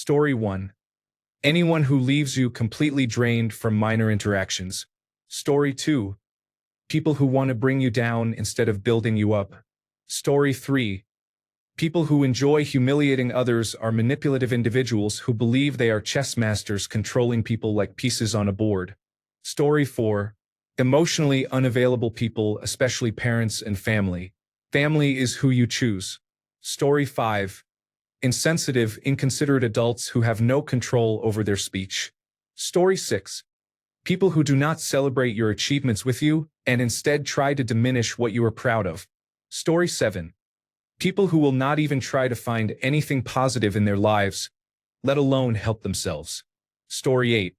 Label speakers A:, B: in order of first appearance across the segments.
A: Story 1. Anyone who leaves you completely drained from minor interactions. Story 2. People who want to bring you down instead of building you up. Story 3. People who enjoy humiliating others are manipulative individuals who believe they are chess masters controlling people like pieces on a board. Story 4. Emotionally unavailable people, especially parents and family. Family is who you choose. Story 5. Insensitive, inconsiderate adults who have no control over their speech. Story 6. People who do not celebrate your achievements with you and instead try to diminish what you are proud of. Story 7. People who will not even try to find anything positive in their lives, let alone help themselves. Story 8.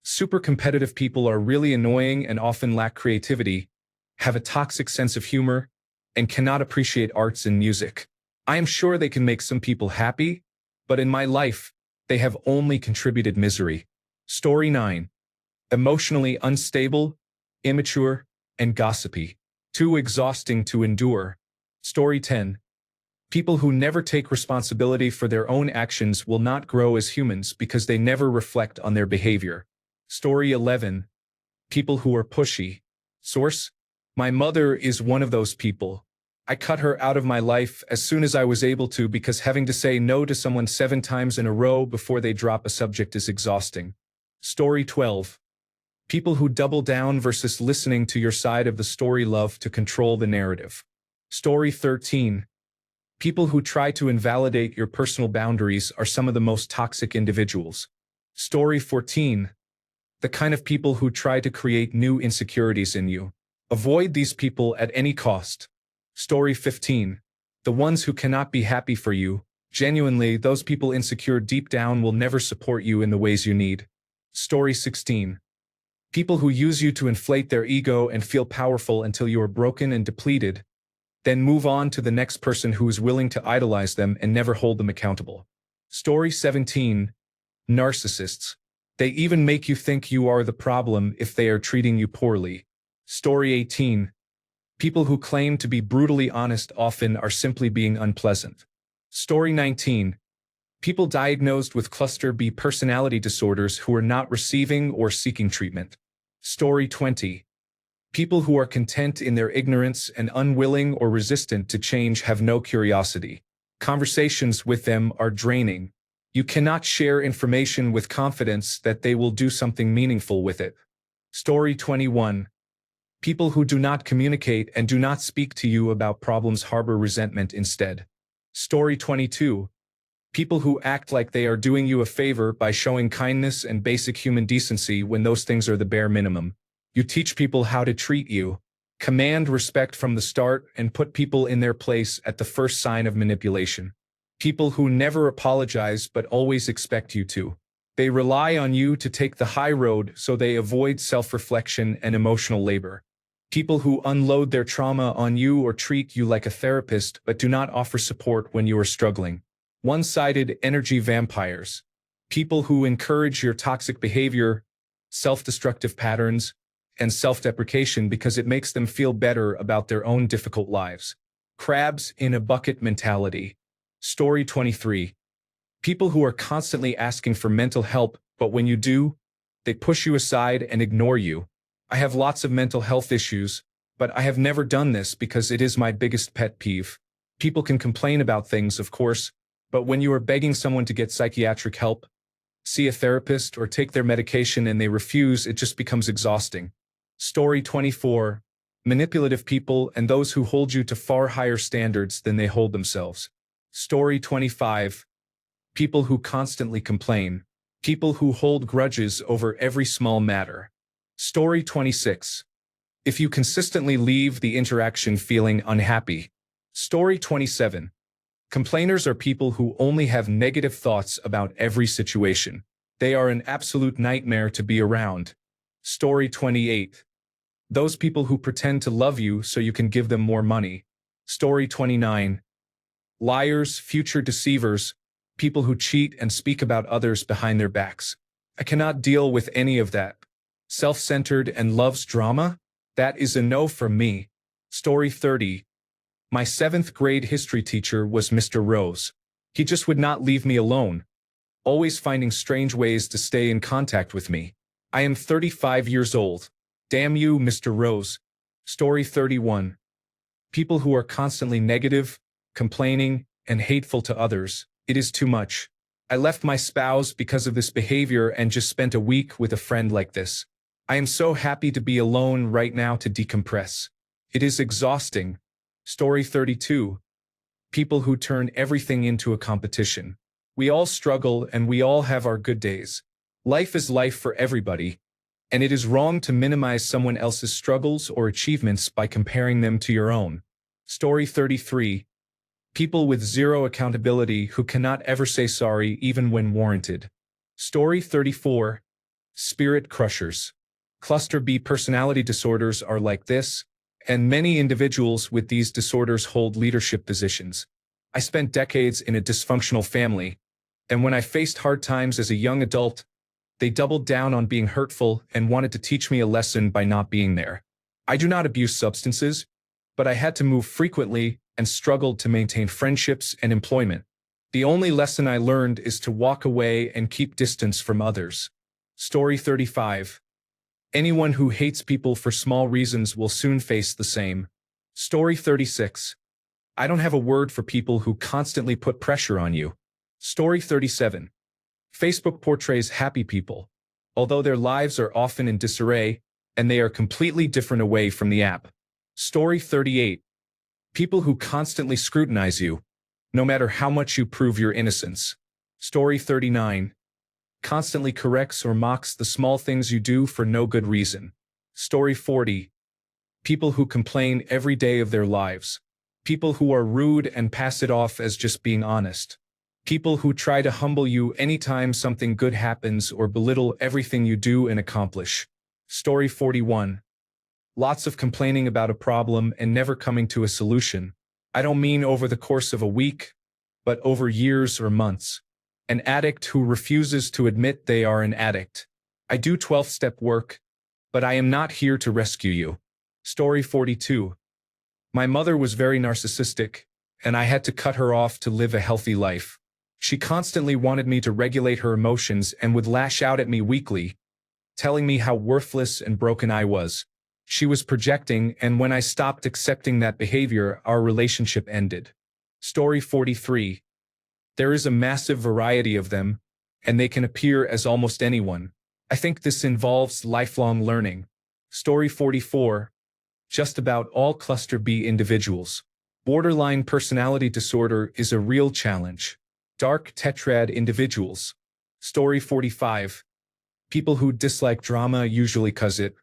A: Super competitive people are really annoying and often lack creativity, have a toxic sense of humor, and cannot appreciate arts and music. I am sure they can make some people happy, but in my life, they have only contributed misery. Story 9. Emotionally unstable, immature, and gossipy. Too exhausting to endure. Story 10. People who never take responsibility for their own actions will not grow as humans because they never reflect on their behavior. Story 11. People who are pushy. Source: my mother is one of those people. I cut her out of my life as soon as I was able to because having to say no to someone 7 times in a row before they drop a subject is exhausting. Story 12. People who double down versus listening to your side of the story love to control the narrative. Story 13. People who try to invalidate your personal boundaries are some of the most toxic individuals. Story 14. The kind of people who try to create new insecurities in you. Avoid these people at any cost. Story 15. The ones who cannot be happy for you. Genuinely, those people insecure deep down will never support you in the ways you need. Story 16. People who use you to inflate their ego and feel powerful until you are broken and depleted, then move on to the next person who is willing to idolize them and never hold them accountable. Story 17. Narcissists. They even make you think you are the problem if they are treating you poorly. Story 18. People who claim to be brutally honest often are simply being unpleasant. Story 19. People diagnosed with cluster B personality disorders who are not receiving or seeking treatment. Story 20. People who are content in their ignorance and unwilling or resistant to change have no curiosity. Conversations with them are draining. You cannot share information with confidence that they will do something meaningful with it. Story 21. People who do not communicate and do not speak to you about problems harbor resentment instead. Story 22. People who act like they are doing you a favor by showing kindness and basic human decency when those things are the bare minimum. You teach people how to treat you, command respect from the start, and put people in their place at the first sign of manipulation. People who never apologize but always expect you to. They rely on you to take the high road so they avoid self-reflection and emotional labor. People who unload their trauma on you or treat you like a therapist but do not offer support when you are struggling. One-sided energy vampires. People who encourage your toxic behavior, self-destructive patterns, and self-deprecation because it makes them feel better about their own difficult lives. Crabs in a bucket mentality. Story 23. People who are constantly asking for mental help, but when you do, they push you aside and ignore you. I have lots of mental health issues, but I have never done this because it is my biggest pet peeve. People can complain about things, of course, but when you are begging someone to get psychiatric help, see a therapist, or take their medication and they refuse, it just becomes exhausting. Story 24. Manipulative people and those who hold you to far higher standards than they hold themselves. Story 25. People who constantly complain. People who hold grudges over every small matter. Story 26. If you consistently leave the interaction feeling unhappy. Story 27. Complainers are people who only have negative thoughts about every situation. They are an absolute nightmare to be around. Story 28. Those people who pretend to love you so you can give them more money. Story 29. Liars, future deceivers, people who cheat and speak about others behind their backs. I cannot deal with any of that. Self-centered and loves drama? That is a no from me. Story 30. My 7th grade history teacher was Mr. Rose. He just would not leave me alone. always finding strange ways to stay in contact with me. I am 35 years old. Damn you, Mr. Rose. Story 31. People who are constantly negative, complaining, and hateful to others. It is too much. I left my spouse because of this behavior and just spent a week with a friend like this. I am so happy to be alone right now to decompress. It is exhausting. Story 32. People who turn everything into a competition. We all struggle and we all have our good days. Life is life for everybody, and it is wrong to minimize someone else's struggles or achievements by comparing them to your own. Story 33. People with zero accountability who cannot ever say sorry even when warranted. Story 34. Spirit crushers. Cluster B personality disorders are like this, and many individuals with these disorders hold leadership positions. I spent decades in a dysfunctional family, and when I faced hard times as a young adult, they doubled down on being hurtful and wanted to teach me a lesson by not being there. I do not abuse substances, but I had to move frequently and struggled to maintain friendships and employment. The only lesson I learned is to walk away and keep distance from others. Story 35. Anyone who hates people for small reasons will soon face the same. Story 36. I don't have a word for people who constantly put pressure on you. Story 37. Facebook portrays happy people, although their lives are often in disarray, and they are completely different away from the app. Story 38. People who constantly scrutinize you, no matter how much you prove your innocence. Story 39. Constantly corrects or mocks the small things you do for no good reason. Story 40. People who complain every day of their lives. People who are rude and pass it off as just being honest. People who try to humble you anytime something good happens or belittle everything you do and accomplish. Story 41. Lots of complaining about a problem and never coming to a solution. I don't mean over the course of a week, but over years or months. An addict who refuses to admit they are an addict. I do 12-step work, but I am not here to rescue you. Story 42. My mother was very narcissistic, and I had to cut her off to live a healthy life. She constantly wanted me to regulate her emotions and would lash out at me weekly, telling me how worthless and broken I was. She was projecting, and when I stopped accepting that behavior, our relationship ended. Story 43. There is a massive variety of them, and they can appear as almost anyone. I think this involves lifelong learning. Story 44. Just about all cluster B individuals. Borderline personality disorder is a real challenge. Dark tetrad individuals. Story 45. People who dislike drama usually cause it.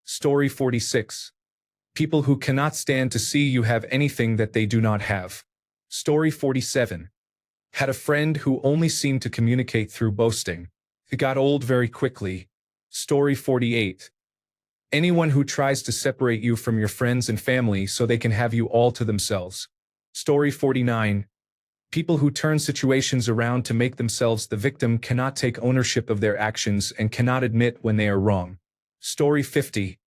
A: Story 46. People who cannot stand to see you have anything that they do not have. Story 47. Had a friend who only seemed to communicate through boasting. It got old very quickly. Story 48. Anyone who tries to separate you from your friends and family so they can have you all to themselves. Story 49. People who turn situations around to make themselves the victim cannot take ownership of their actions and cannot admit when they are wrong. Story 50.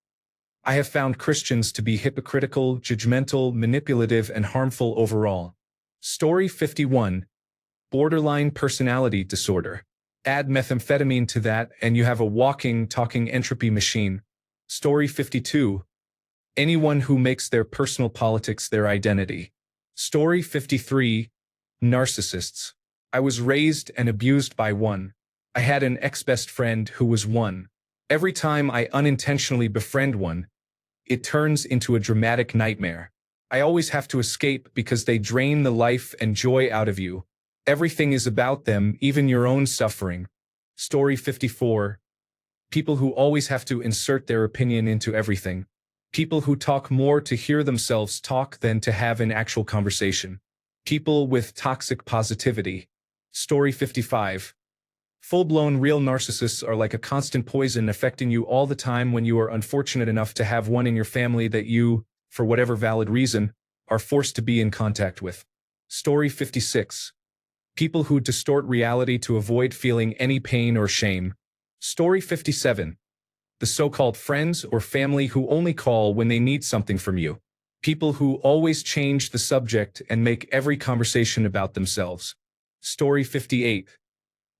A: I have found Christians to be hypocritical, judgmental, manipulative, and harmful overall. Story 51. Borderline personality disorder. Add methamphetamine to that and you have a walking, talking entropy machine. Story 52. Anyone who makes their personal politics their identity. Story 53. Narcissists. I was raised and abused by one. I had an ex-best friend who was one. Every time I unintentionally befriend one, it turns into a dramatic nightmare. I always have to escape because they drain the life and joy out of you. Everything is about them, even your own suffering. Story 54. People who always have to insert their opinion into everything. People who talk more to hear themselves talk than to have an actual conversation. People with toxic positivity. Story 55. Full-blown real narcissists are like a constant poison affecting you all the time when you are unfortunate enough to have one in your family that you, for whatever valid reason, are forced to be in contact with. Story 56. People who distort reality to avoid feeling any pain or shame. Story 57. The so-called friends or family who only call when they need something from you. People who always change the subject and make every conversation about themselves. Story 58.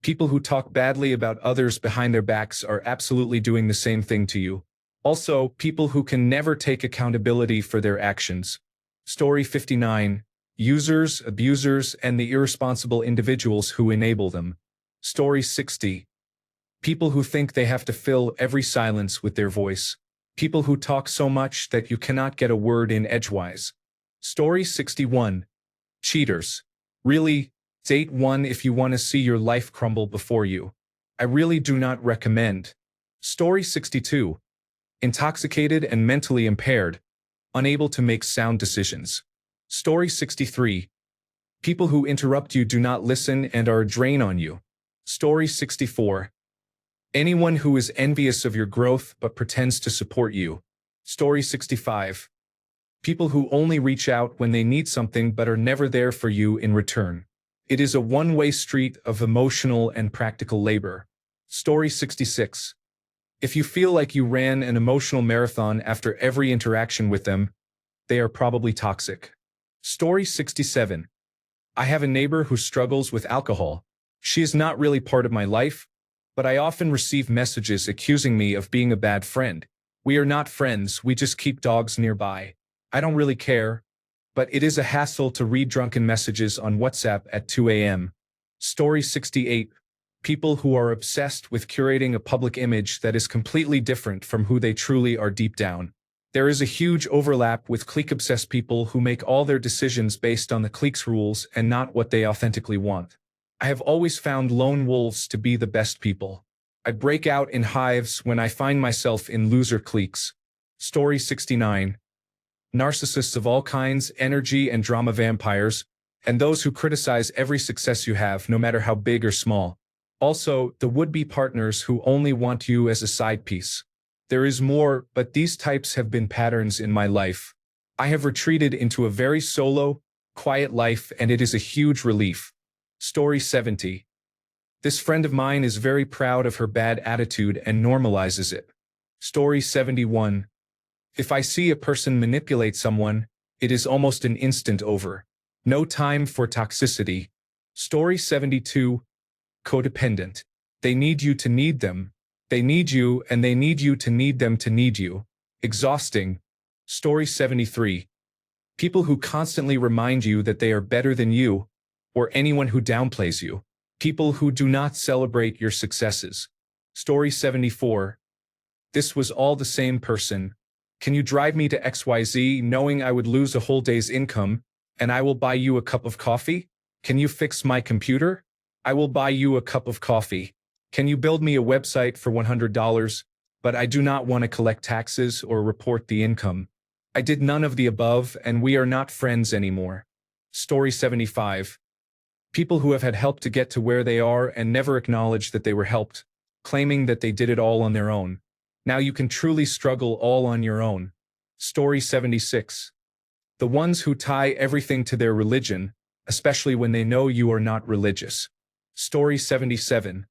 A: People who talk badly about others behind their backs are absolutely doing the same thing to you. Also, people who can never take accountability for their actions. Story 59. Users, abusers, and the irresponsible individuals who enable them. Story 60. People who think they have to fill every silence with their voice. People who talk so much that you cannot get a word in edgewise. Story 61. Cheaters. Really, date one if you want to see your life crumble before you. I really do not recommend. Story 62. Intoxicated and mentally impaired, unable to make sound decisions. Story 63. People who interrupt you do not listen and are a drain on you. Story 64. Anyone who is envious of your growth but pretends to support you. Story 65. People who only reach out when they need something but are never there for you in return. It is a one-way street of emotional and practical labor. Story 66. If you feel like you ran an emotional marathon after every interaction with them, they are probably toxic. Story 67. I have a neighbor who struggles with alcohol. She is not really part of my life, but I often receive messages accusing me of being a bad friend. We are not friends, we just keep dogs nearby. I don't really care, but it is a hassle to read drunken messages on WhatsApp at 2 a.m. Story 68. People who are obsessed with curating a public image that is completely different from who they truly are deep down. There is a huge overlap with clique-obsessed people who make all their decisions based on the clique's rules and not what they authentically want. I have always found lone wolves to be the best people. I break out in hives when I find myself in loser cliques. Story 69. Narcissists of all kinds, energy and drama vampires, and those who criticize every success you have, no matter how big or small. Also, the would-be partners who only want you as a side piece. There is more, but these types have been patterns in my life. I have retreated into a very solo, quiet life, and it is a huge relief. Story 70. This friend of mine is very proud of her bad attitude and normalizes it. Story 71. If I see a person manipulate someone, it is almost an instant over. No time for toxicity. Story 72. Codependent. They need you to need them. They need you and they need you to need them to need you. Exhausting. Story 73. People who constantly remind you that they are better than you, or anyone who downplays you. People who do not celebrate your successes. Story 74. This was all the same person. Can you drive me to XYZ knowing I would lose a whole day's income, and I will buy you a cup of coffee? Can you fix my computer? I will buy you a cup of coffee. Can you build me a website for $100? But I do not want to collect taxes or report the income. I did none of the above, and we are not friends anymore. Story 75. People who have had help to get to where they are and never acknowledge that they were helped, claiming that they did it all on their own. Now you can truly struggle all on your own. Story 76. The ones who tie everything to their religion, especially when they know you are not religious. Story 77.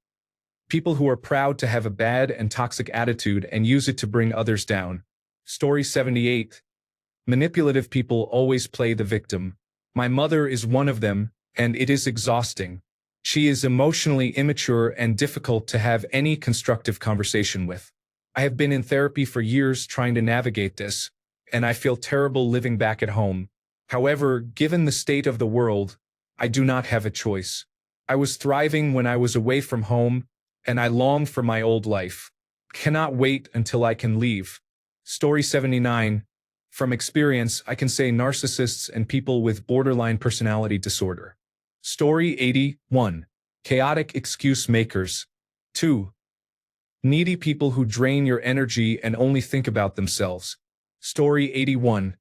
A: People who are proud to have a bad and toxic attitude and use it to bring others down. Story 78. Manipulative people always play the victim. My mother is one of them, and it is exhausting. She is emotionally immature and difficult to have any constructive conversation with. I have been in therapy for years trying to navigate this, and I feel terrible living back at home. However, given the state of the world, I do not have a choice. I was thriving when I was away from home, and I long for my old life. Cannot wait until I can leave. Story 79. From experience, I can say narcissists and people with borderline personality disorder. Story 81. Chaotic excuse makers. 2. Needy people who drain your energy and only think about themselves. Story 81.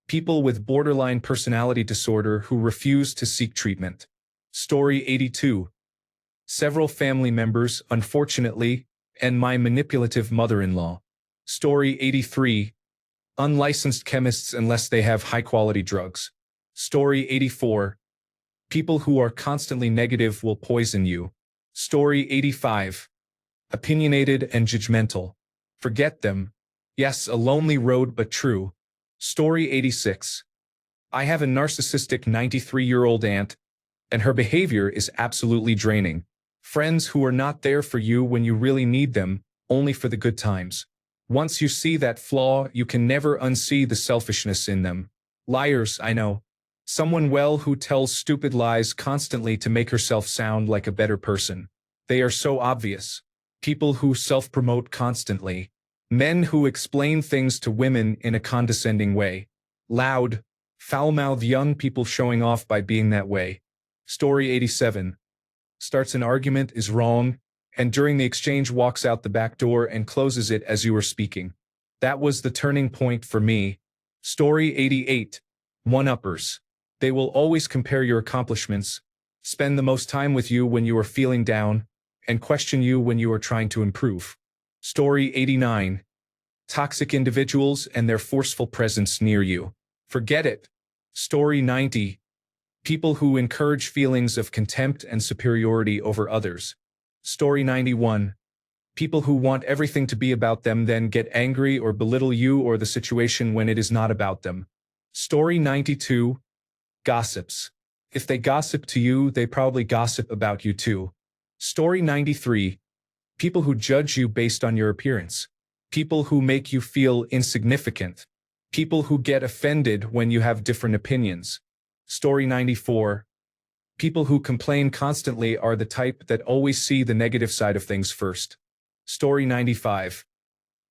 A: People with borderline personality disorder who refuse to seek treatment. Story 82. Several family members, unfortunately, and my manipulative mother-in-law. Story 83. Unlicensed chemists unless they have high-quality drugs. Story 84. People who are constantly negative will poison you. Story 85. Opinionated and judgmental. Forget them. Yes, a lonely road but true. Story 86. I have a narcissistic 93-year-old aunt, and her behavior is absolutely draining. Friends who are not there for you when you really need them, only for the good times. Once you see that flaw, you can never unsee the selfishness in them. Liars, I know. Someone who tells stupid lies constantly to make herself sound like a better person. They are so obvious. People who self-promote constantly. Men who explain things to women in a condescending way. Loud, foul-mouthed young people showing off by being that way. Story 87. Starts an argument, is wrong, and during the exchange walks out the back door and closes it as you were speaking. That was the turning point for me. Story 88. One-uppers. They will always compare your accomplishments, spend the most time with you when you are feeling down, and question you when you are trying to improve. Story 89. Toxic individuals and their forceful presence near you. Forget it. Story 90. People who encourage feelings of contempt and superiority over others. Story 91. People who want everything to be about them then get angry or belittle you or the situation when it is not about them. Story 92. Gossips. If they gossip to you, they probably gossip about you too. Story 93. People who judge you based on your appearance. People who make you feel insignificant. People who get offended when you have different opinions. Story 94. People who complain constantly are the type that always see the negative side of things first. Story 95.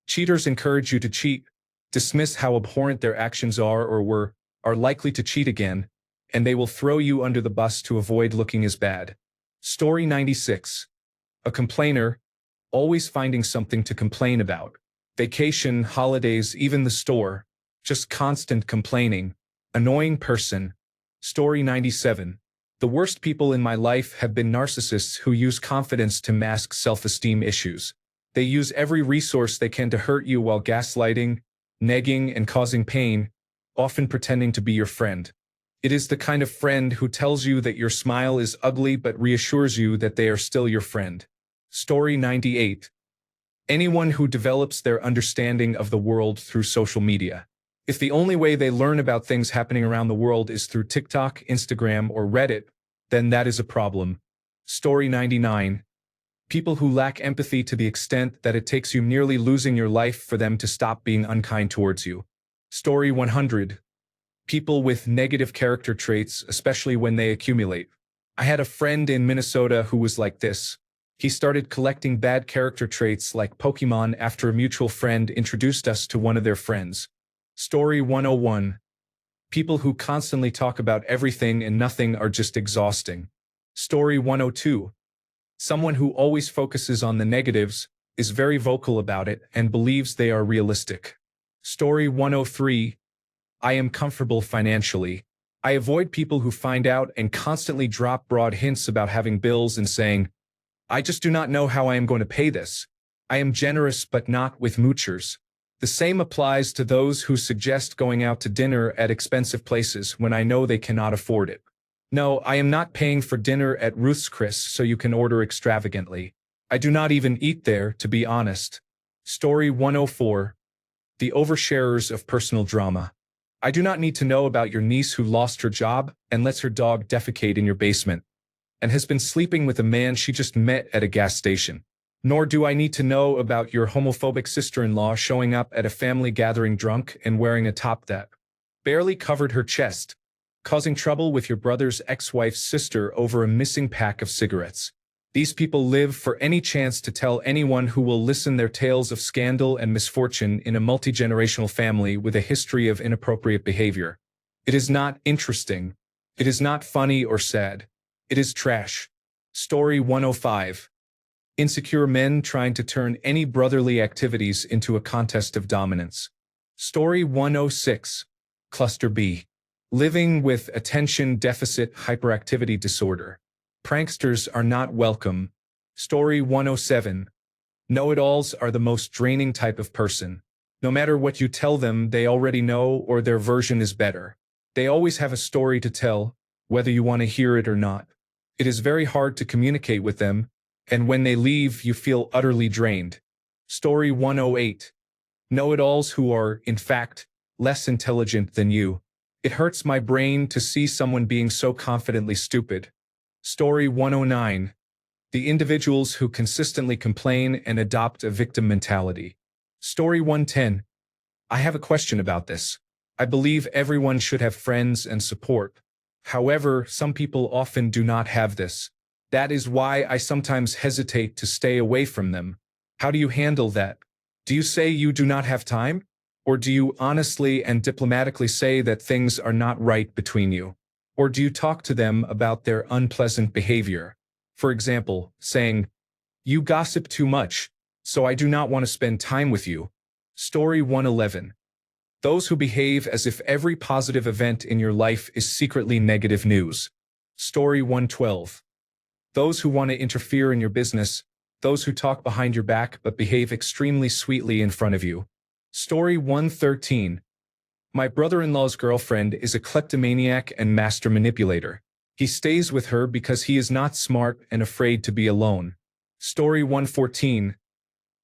A: Cheaters encourage you to cheat, dismiss how abhorrent their actions are or were, are likely to cheat again, and they will throw you under the bus to avoid looking as bad. Story 96. A complainer, always finding something to complain about. Vacation, holidays, even the store. Just constant complaining. Annoying person. Story 97. The worst people in my life have been narcissists who use confidence to mask self-esteem issues. They use every resource they can to hurt you while gaslighting, negging, and causing pain, often pretending to be your friend. It is the kind of friend who tells you that your smile is ugly but reassures you that they are still your friend. Story 98. Anyone who develops their understanding of the world through social media. If the only way they learn about things happening around the world is through TikTok, Instagram, or Reddit, then that is a problem. Story 99. People who lack empathy to the extent that it takes you nearly losing your life for them to stop being unkind towards you. Story 100. People with negative character traits, especially when they accumulate. I had a friend in Minnesota who was like this. He started collecting bad character traits like Pokemon after a mutual friend introduced us to one of their friends. Story 101. People who constantly talk about everything and nothing are just exhausting. Story 102. Someone who always focuses on the negatives, is very vocal about it, and believes they are realistic. Story 103. I am comfortable financially. I avoid people who find out and constantly drop broad hints about having bills and saying, I just do not know how I am going to pay this. I am generous but not with moochers. The same applies to those who suggest going out to dinner at expensive places when I know they cannot afford it. No, I am not paying for dinner at Ruth's Chris so you can order extravagantly. I do not even eat there, to be honest. Story 104. The oversharers of personal drama. I do not need to know about your niece who lost her job and lets her dog defecate in your basement, and has been sleeping with a man she just met at a gas station. Nor do I need to know about your homophobic sister-in-law showing up at a family gathering drunk and wearing a top that barely covered her chest, causing trouble with your brother's ex-wife's sister over a missing pack of cigarettes. These people live for any chance to tell anyone who will listen their tales of scandal and misfortune in a multi-generational family with a history of inappropriate behavior. It is not interesting. It is not funny or sad. It is trash. Story 105. Insecure men trying to turn any brotherly activities into a contest of dominance. Story 106. Cluster B. Living with attention deficit hyperactivity disorder. Pranksters are not welcome. Story 107. Know-it-alls are the most draining type of person. No matter what you tell them, they already know or their version is better. They always have a story to tell, whether you want to hear it or not. It is very hard to communicate with them, and when they leave, you feel utterly drained. Story 108. Know-it-alls who are, in fact, less intelligent than you. It hurts my brain to see someone being so confidently stupid. Story 109. The individuals who consistently complain and adopt a victim mentality. Story 110. I have a question about this. I believe everyone should have friends and support. However, some people often do not have this. That is why I sometimes hesitate to stay away from them. How do you handle that? Do you say you do not have time? Or do you honestly and diplomatically say that things are not right between you? Or do you talk to them about their unpleasant behavior? For example, saying, "You gossip too much, so I do not want to spend time with you." Story 111. Those who behave as if every positive event in your life is secretly negative news. Story 112. Those who want to interfere in your business, those who talk behind your back but behave extremely sweetly in front of you. Story 113. My brother-in-law's girlfriend is a kleptomaniac and master manipulator. He stays with her because he is not smart and afraid to be alone. Story 114.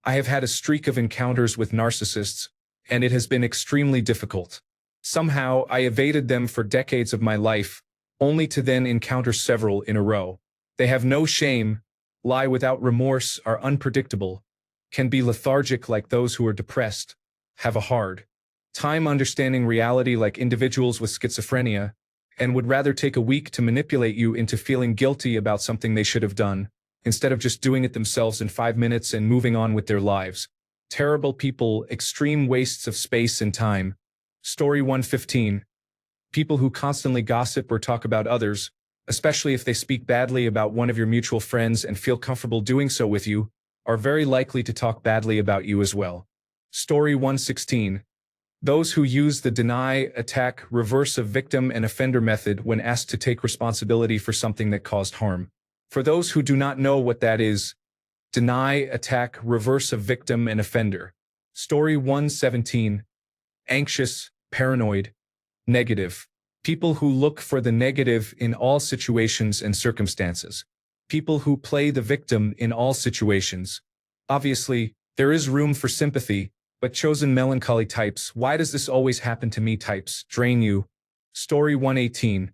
A: I have had a streak of encounters with narcissists, and it has been extremely difficult. Somehow, I evaded them for decades of my life, only to then encounter several in a row. They have no shame, lie without remorse, are unpredictable, can be lethargic like those who are depressed, have a hard time understanding reality like individuals with schizophrenia, and would rather take a week to manipulate you into feeling guilty about something they should have done, instead of just doing it themselves in 5 minutes and moving on with their lives. Terrible people, extreme wastes of space and time. Story 115. People who constantly gossip or talk about others, especially if they speak badly about one of your mutual friends and feel comfortable doing so with you, are very likely to talk badly about you as well. Story 116. Those who use the deny, attack, reverse of victim and offender method when asked to take responsibility for something that caused harm. For those who do not know what that is, deny, attack, reverse of victim and offender. Story 117. Anxious, paranoid, negative. People who look for the negative in all situations and circumstances. People who play the victim in all situations. Obviously, there is room for sympathy, but chosen melancholy types, why does this always happen to me types, drain you. Story 118.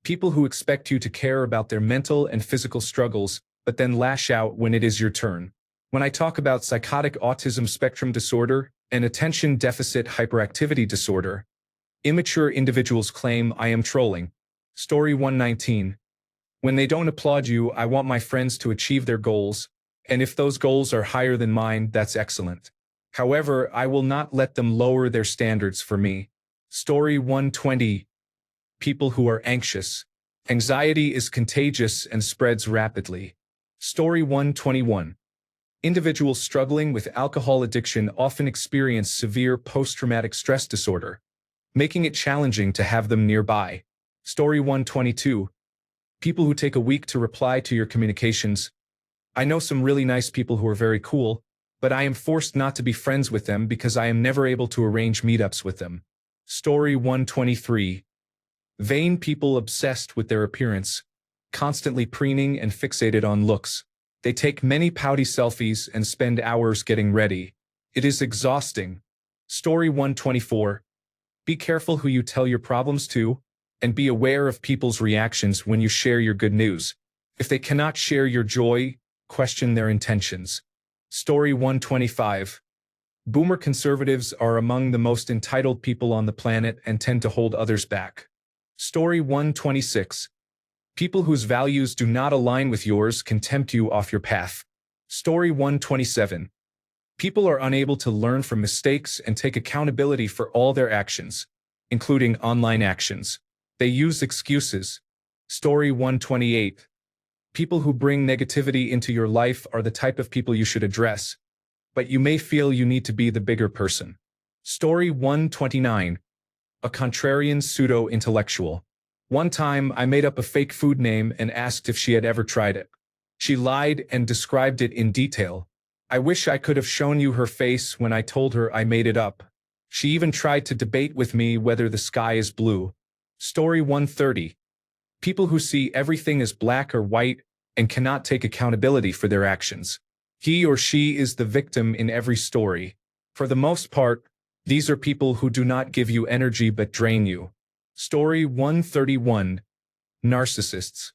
A: People who expect you to care about their mental and physical struggles, but then lash out when it is your turn. When I talk about psychotic autism spectrum disorder and attention deficit hyperactivity disorder, immature individuals claim I am trolling. Story 119. When they don't applaud you, I want my friends to achieve their goals, and if those goals are higher than mine, that's excellent. However, I will not let them lower their standards for me. Story 120. People who are anxious. Anxiety is contagious and spreads rapidly. Story 121. Individuals struggling with alcohol addiction often experience severe post-traumatic stress disorder, making it challenging to have them nearby. Story 122. People who take a week to reply to your communications. I know some really nice people who are very cool, but I am forced not to be friends with them because I am never able to arrange meetups with them. Story 123. Vain people obsessed with their appearance, constantly preening and fixated on looks. They take many pouty selfies and spend hours getting ready. It is exhausting. Story 124. Be careful who you tell your problems to, and be aware of people's reactions when you share your good news. If they cannot share your joy, question their intentions. Story 125. Boomer conservatives are among the most entitled people on the planet and tend to hold others back. Story 126. People whose values do not align with yours can tempt you off your path. Story 127. People are unable to learn from mistakes and take accountability for all their actions, including online actions. They use excuses. Story 128. People who bring negativity into your life are the type of people you should address, but you may feel you need to be the bigger person. Story 129. A contrarian pseudo-intellectual. One time, I made up a fake food name and asked if she had ever tried it. She lied and described it in detail. I wish I could have shown you her face when I told her I made it up. She even tried to debate with me whether the sky is blue. Story 130. People who see everything as black or white and cannot take accountability for their actions. He or she is the victim in every story. For the most part, these are people who do not give you energy but drain you. Story 131. Narcissists.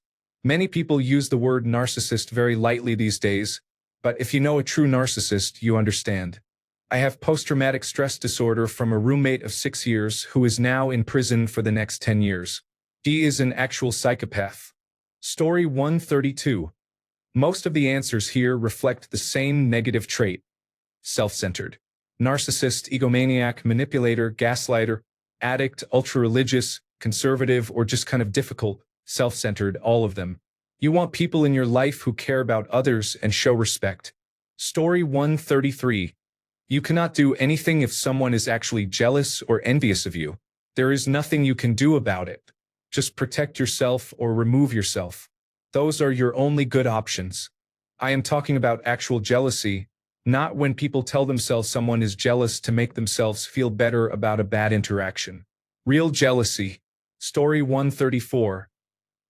A: Many people use the word narcissist very lightly these days, but if you know a true narcissist, you understand. I have post-traumatic stress disorder from a roommate of 6 years who is now in prison for the next 10 years. He is an actual psychopath. Story 132. Most of the answers here reflect the same negative trait. Self-centered. Narcissist, egomaniac, manipulator, gaslighter, addict, ultra-religious, conservative, or just kind of difficult, self-centered, all of them. You want people in your life who care about others and show respect. Story 133. You cannot do anything if someone is actually jealous or envious of you. There is nothing you can do about it. Just protect yourself or remove yourself. Those are your only good options. I am talking about actual jealousy, not when people tell themselves someone is jealous to make themselves feel better about a bad interaction. Real jealousy. Story 134.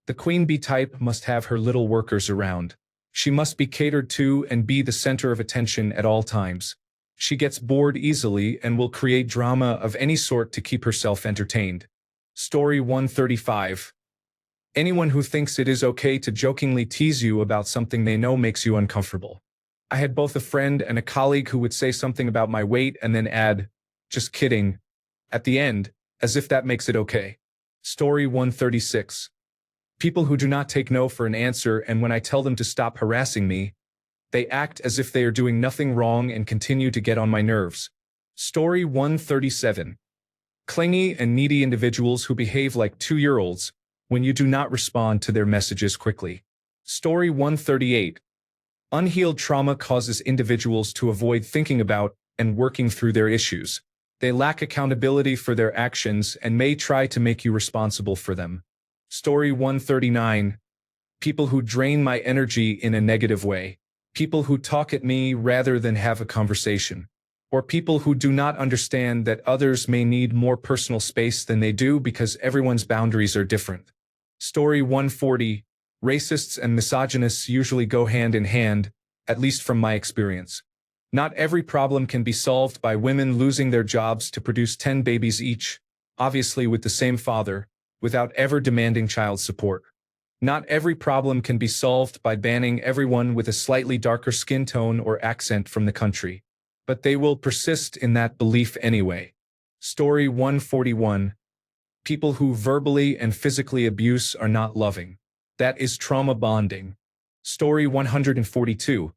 A: The queen bee type must have her little workers around. She must be catered to and be the center of attention at all times. She gets bored easily and will create drama of any sort to keep herself entertained. Story 135. Anyone who thinks it is okay to jokingly tease you about something they know makes you uncomfortable. I had both a friend and a colleague who would say something about my weight and then add, "Just kidding," at the end, as if that makes it okay. Story 136. People who do not take no for an answer, and when I tell them to stop harassing me, they act as if they are doing nothing wrong and continue to get on my nerves. Story 137. Clingy and needy individuals who behave like 2-year-olds when you do not respond to their messages quickly. Story 138. Unhealed trauma causes individuals to avoid thinking about and working through their issues. They lack accountability for their actions and may try to make you responsible for them. Story 139. People who drain my energy in a negative way. People who talk at me rather than have a conversation. Or people who do not understand that others may need more personal space than they do because everyone's boundaries are different. Story 140. Racists and misogynists usually go hand in hand, at least from my experience. Not every problem can be solved by women losing their jobs to produce 10 babies each, obviously with the same father, without ever demanding child support. Not every problem can be solved by banning everyone with a slightly darker skin tone or accent from the country. But they will persist in that belief anyway. Story 141. People who verbally and physically abuse are not loving. That is trauma bonding. Story 142.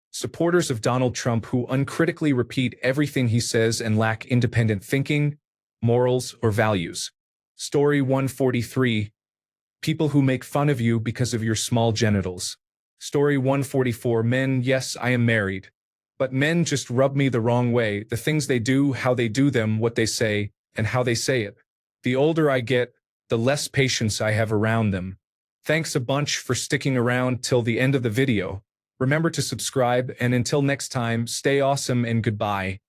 A: Supporters of Donald Trump who uncritically repeat everything he says and lack independent thinking, morals, or values. Story 143. People who make fun of you because of your small genitals. Story 144. Men, yes, I am married. But men just rub me the wrong way, the things they do, how they do them, what they say, and how they say it. The older I get, the less patience I have around them. Thanks a bunch for sticking around till the end of the video. Remember to subscribe, and until next time, stay awesome and goodbye.